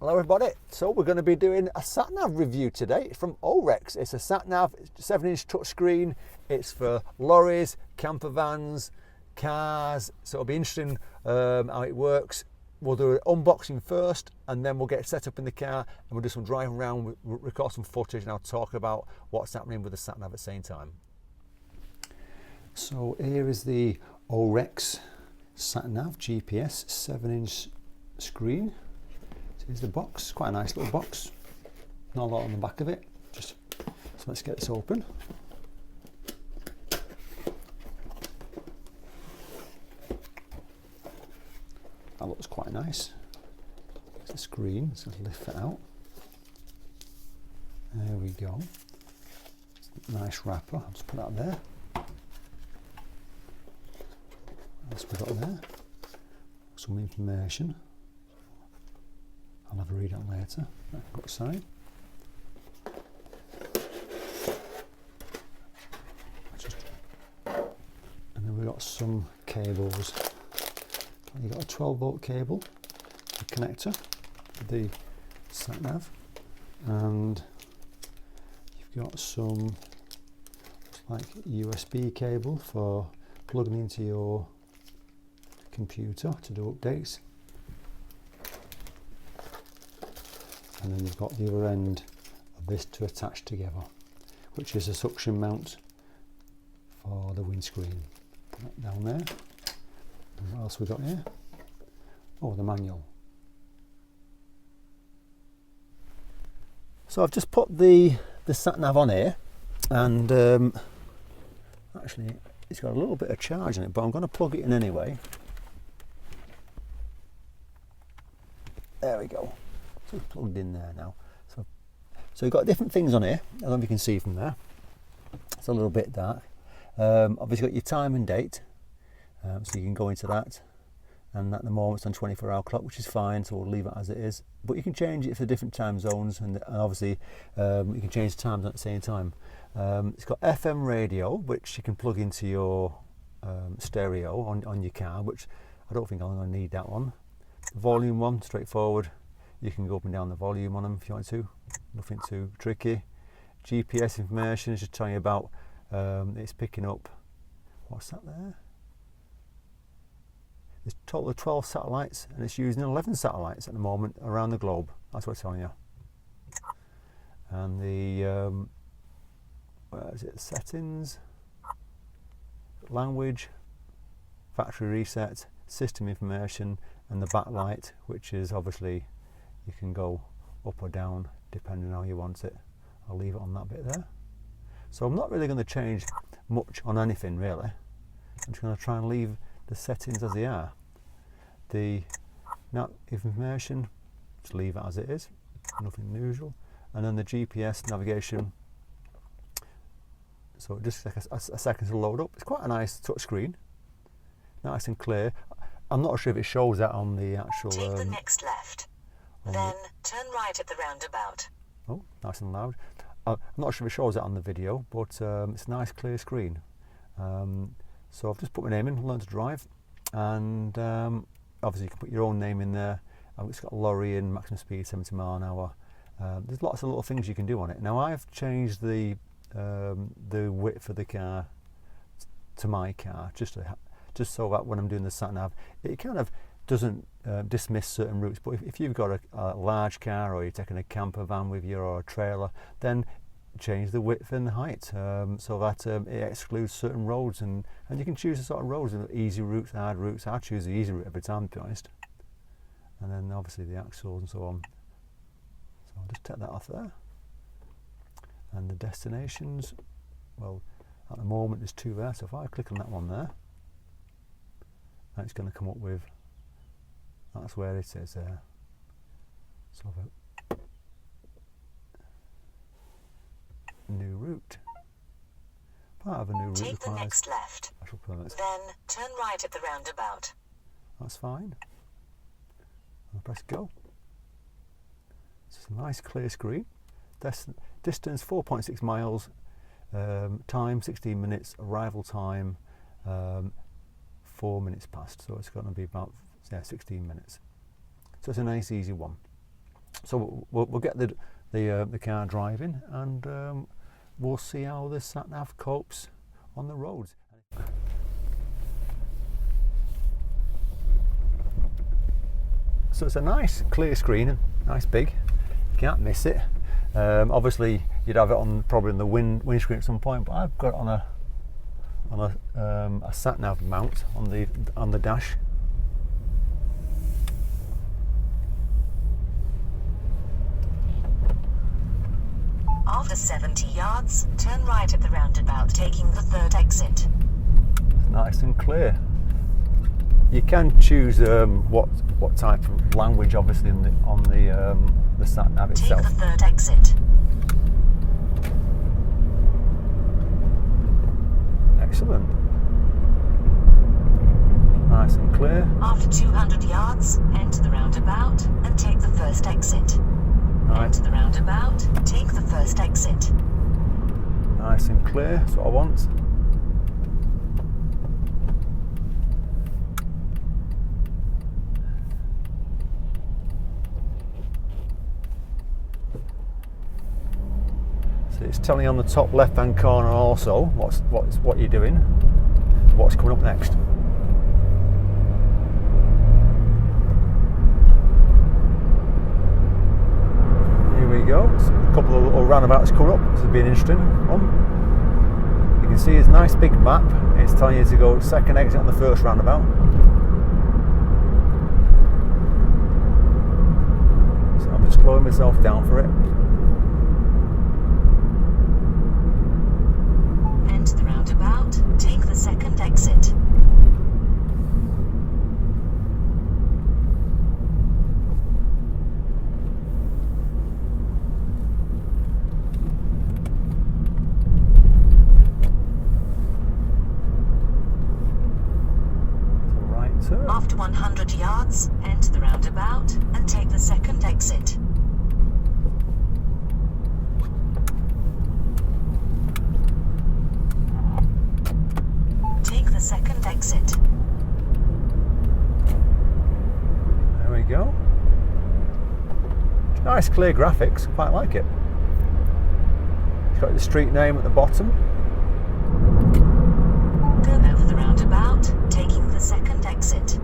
Hello everybody, so we're going to be doing a sat nav review today from OHREX. It's a sat nav, 7-inch touchscreen. It's for lorries, camper vans, cars, so it'll be interesting how it works. We'll do an unboxing first and then we'll get it set up in the car and we'll do some driving around, we'll record some footage and I'll talk about what's happening with the sat nav at the same time. So here is the OHREX Sat Nav GPS 7-inch screen. Here's the box, quite a nice little box, not a lot on the back of it, so let's get this open. That looks quite nice. There's the screen, let's lift it out. There we go. Nice wrapper, I'll just put that there. What else we got there? Some information. I'll have a read out later. Got side. And then we've got some cables. You've got a 12-volt cable, a connector for the sat nav, and you've got some like USB cable for plugging into your computer to do updates. And then you've got the other end of this to attach together, which is a suction mount for the windscreen. Put that down there. And what else we got here? Oh, the manual. So I've just put the sat nav on here, and actually it's got a little bit of charge in it, but I'm going to plug it in anyway. There we go. So it's plugged in there now. So you've got different things on here. I don't know if you can see from there. It's a little bit dark. Obviously got your time and date, so you can go into that. And at the moment it's on 24-hour clock, which is fine, so we'll leave it as it is. But you can change it for different time zones, and obviously you can change the times at the same time. It's got FM radio, which you can plug into your stereo on your car, which I don't think I'm going to need that one. Volume one, straightforward. You can go up and down the volume on them if you want to, nothing too tricky. GPS information is just telling you about, it's picking up, what's that there? There's a total of 12 satellites and it's using 11 satellites at the moment around the globe. That's what it's telling you. And the, where is it, settings, language, factory reset, system information, and the backlight, which is obviously you can go up or down depending on how you want it. I'll leave it on that bit there. So I'm not really going to change much on anything really. I'm just going to try and leave the settings as they are. The information, just leave it as it is, nothing unusual. And then the GPS navigation, so it just takes a second to load up. It's quite a nice touch screen, nice and clear. I'm not sure if it shows that on the actual... Take the next left. Then turn right at the roundabout. Oh, nice and loud. I'm not sure if it shows that on the video, but it's a nice clear screen. So I've just put my name in, learn to drive, and obviously you can put your own name in there. It's got a lorry and maximum speed 70 miles an hour. There's lots of little things you can do on it. Now I've changed the width of the car to my car, just so that when I'm doing the sat nav, it kind of doesn't dismiss certain routes. But if you've got a large car, or you're taking a camper van with you, or a trailer, then change the width and the height so that it excludes certain roads, and you can choose the sort of roads, easy routes, hard routes. I choose the easy route every time, to be honest. And then obviously the axles and so on. So I'll just take that off there. And the destinations, well, at the moment there's 2 there, so if I click on that one there, it's going to come up with, that's where it is there. So new route. Part of a new route Take the requires next left. special permits. Then turn right at the roundabout. That's fine. I'll press go. It's a nice clear screen. Distance 4.6 miles. Time 16 minutes. Arrival time 4 minutes past. So it's going to be about 16 minutes. So it's a nice easy one. So we'll get the car driving, and we'll see how the Sat Nav copes on the roads. So it's a nice clear screen, nice big, you can't miss it. Obviously you'd have it on probably in the windscreen at some point, but I've got it on a Sat Nav mount on the dash. After 70 yards, turn right at the roundabout, taking the 3rd exit. It's nice and clear. You can choose what type of language, obviously, on the Sat Nav itself. Take the 3rd exit. Excellent. Nice and clear. After 200 yards, enter the roundabout and take the 1st exit. Right. Enter the roundabout, take the 1st exit. Nice and clear, that's what I want. So it's telling you on the top left hand corner also what you're doing, what's coming up next. Here we go, a couple of little roundabouts coming up. This will be an interesting one. You can see it's a nice big map. It's telling you to go 2nd exit on the 1st roundabout. So I'm just slowing myself down for it. Enter the roundabout, take the 2nd exit. After 100 yards, enter the roundabout and take the 2nd exit. Take the 2nd exit. There we go. Nice clear graphics, quite like it. It's got the street name at the bottom. Go over the roundabout, taking the 2nd exit.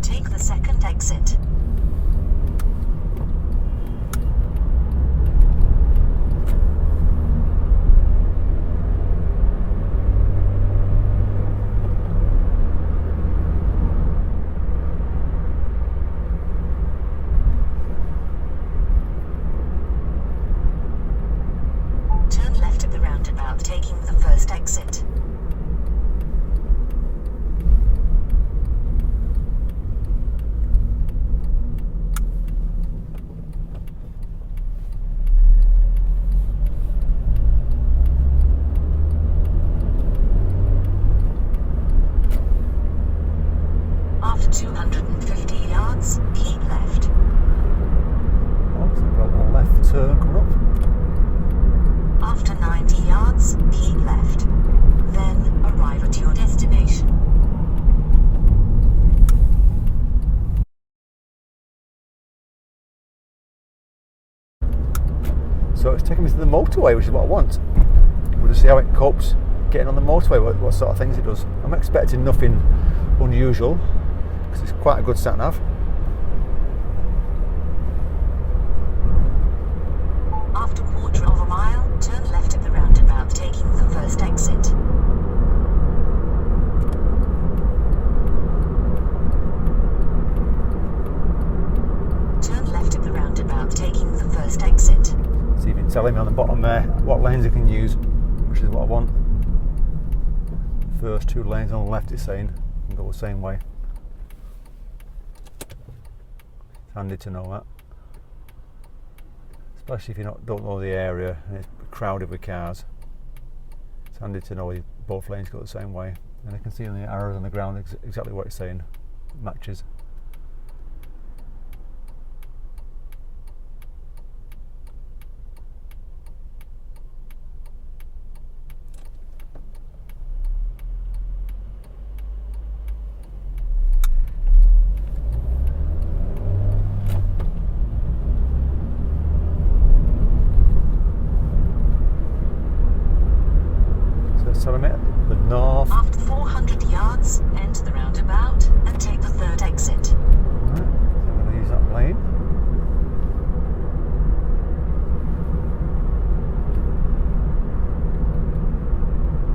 Take the 2nd exit. Turn left at the roundabout, taking the 1st exit. After 250 yards, keep left. Oh, so we've got a left turn coming up. After 90 yards, keep left. Then arrive at your destination. So it's taking me to the motorway, which is what I want. We'll just see how it copes getting on the motorway, what sort of things it does. I'm expecting nothing unusual, because it's quite a good Sat Nav. After quarter of a mile, turn left at the roundabout, taking the 1st exit. Turn left at the roundabout, taking the 1st exit. So you've been telling me on the bottom there what lanes I can use, which is what I want. First 2 lanes on the left, it's saying, can go the same way. It's handy to know that, especially if you don't know the area and it's crowded with cars. It's handy to know both lanes go the same way. And I can see on the arrows on the ground exactly what it's saying. Matches. Telling me the north. After 400 yards, enter the roundabout and take the third exit. Right, so I'm going to use that lane.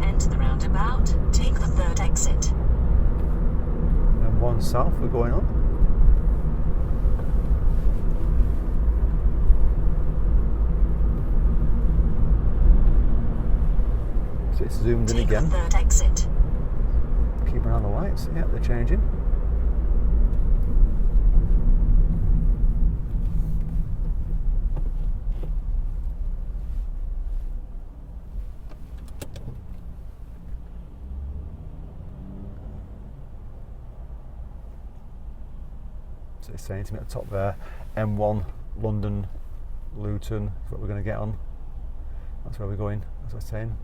Enter the roundabout, take the third exit. And one south we're going on. So it's zoomed in Take again. the third exit. Keep an eye on the lights. Yep, they're changing. So it's saying to me at the top there, M1, London, Luton, is what we're going to get on. That's where we're going, as I was saying.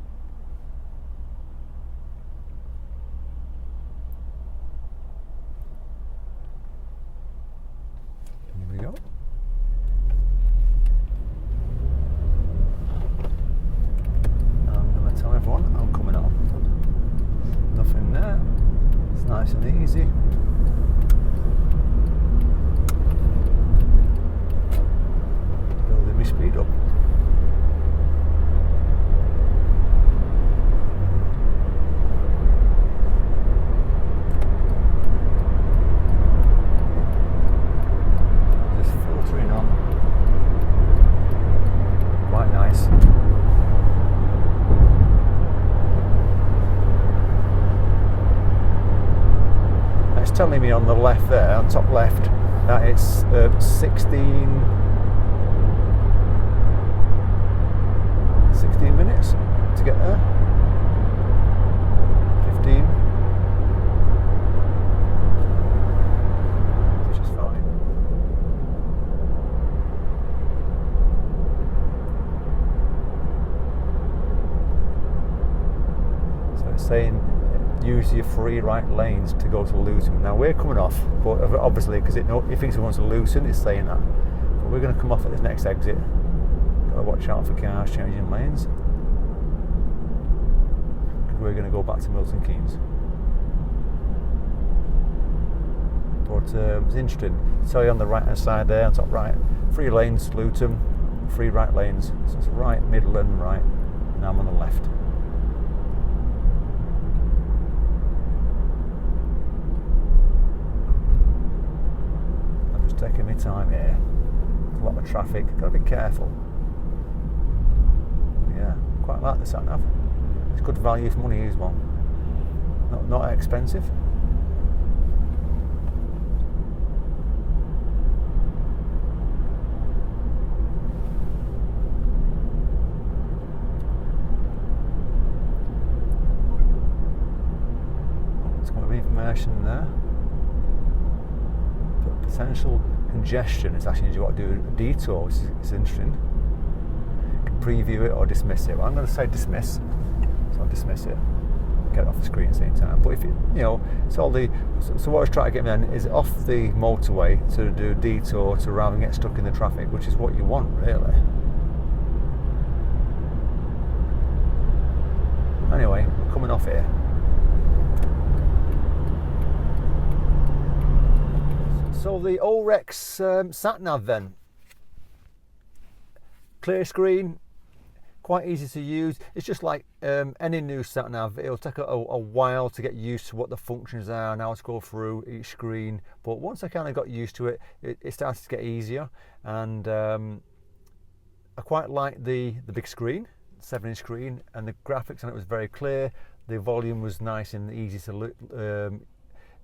Here we go. I'm going to tell everyone I'm coming on. Nothing there. It's nice and easy. Building my speed up. Just filtering on. Quite nice. It's telling me on the left there, on top left, that it's 16 minutes to get there. 15, which is fine. So it's saying use your free right lanes to go to Luton. Now we're coming off, but obviously because it thinks we want to Luton, it's saying that. But we're going to come off at this next exit. Got to watch out for cars changing lanes. Because we're going to go back to Milton Keynes. But it's interesting. So you're on the right hand side there, on top right, 3 lanes Luton, 3 right lanes. So it's right, middle and right. Now I'm on the left. Taking my time here. There's a lot of traffic. Got to be careful. Yeah, quite like the Sat Nav. It's good value for money as well. Not expensive. It's got information there. Potential congestion is actually you got to do a detour, which is interesting. You can preview it or dismiss it. Well, I'm going to say dismiss, so I'll dismiss it, get it off the screen at the same time. But if so what I was trying to get then is off the motorway to do a detour to rather than get stuck in the traffic, which is what you want really. Anyway, we're coming off here. So the OHREX Sat Nav then, clear screen, quite easy to use. It's just like any new Sat Nav, it'll take a while to get used to what the functions are and how to go through each screen. But once I kind of got used to it, it started to get easier. And I quite like the big screen, 7-inch screen, and the graphics on it was very clear. The volume was nice and easy to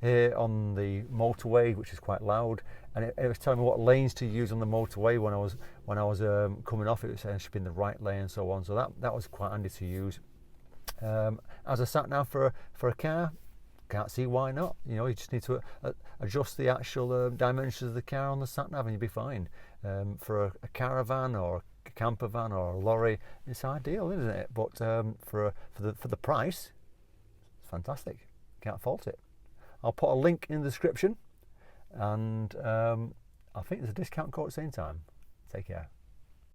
here on the motorway, which is quite loud, and it was telling me what lanes to use on the motorway when I was coming off. It was saying it should be in the right lane and so on. So that was quite handy to use. As a sat nav for a car, can't see why not. You know, you just need to adjust the actual dimensions of the car on the sat nav and you'll be fine. For a caravan or a camper van or a lorry, it's ideal, isn't it? But for the price, it's fantastic. Can't fault it. I'll put a link in the description, and I think there's a discount code at the same time. Take care.